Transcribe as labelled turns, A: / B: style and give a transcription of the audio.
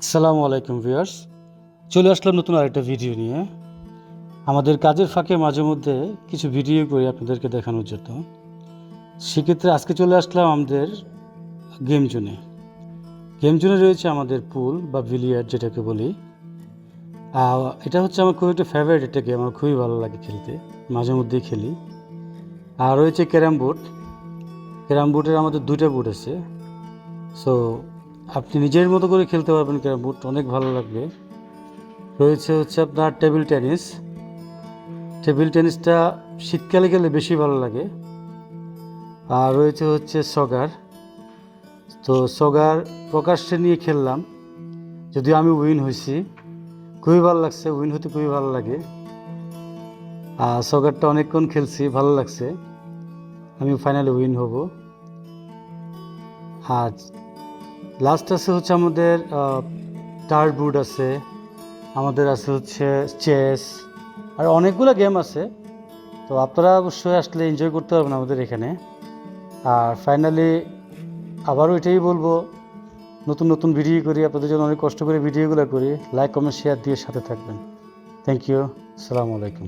A: আসসালামু আলাইকুম ভিউয়ার্স, চলে আসলাম নতুন আরেকটা ভিডিও নিয়ে। আমাদের কাজের ফাঁকে মাঝে মধ্যে কিছু ভিডিও করি আপনাদেরকে দেখানোর জন্য। সেক্ষেত্রে আজকে চলে আসলাম আমাদের গেম জোনে। গেম জোনে রয়েছে আমাদের পুল বা বিলিয়ার্ড যেটাকে বলি। এটা হচ্ছে আমার খুব একটা ফেভারিট একটা গেম, আমার খুবই ভালো লাগে খেলতে, মাঝে মধ্যেই খেলি। আর রয়েছে ক্যারাম বোর্ড। ক্যারাম বোর্ডের আমাদের দুইটা বোর্ড আছে। সো আপনি নিজের মতো করে খেলতে পারবেন ক্যারাম বোর্ড, অনেক ভালো লাগবে। রয়েছে হচ্ছে আপনার টেবিল টেনিস। টেবিল টেনিসটা শীতকালে গেলে বেশি ভালো লাগে। আর রয়েছে হচ্ছে সগার। তো সগার প্রকাশ্যে নিয়ে খেললাম, যদিও আমি উইন হয়েছি, খুবই ভালো লাগছে, উইন হতে খুবই ভালো লাগে। আর সগারটা অনেকক্ষণ খেলছি, ভালো লাগছে, আমি ফাইনালি উইন হব। আর লাস্ট আছে হচ্ছে আমাদের টার্ট বোর্ড আছে, আমাদের আছে হচ্ছে চেস, আর অনেকগুলো গেম আছে। তো আপনারা অবশ্যই আসলে এনজয় করতে পারবেন আমাদের এখানে। আর ফাইনালি আবারও এটাই বলবো, নতুন নতুন ভিডিও করি আপনাদের জন্য, অনেক কষ্ট করে ভিডিওগুলো করি। লাইক কমেন্ট শেয়ার দিয়ে সাথে থাকবেন। Thank you. আসসালামু আলাইকুম।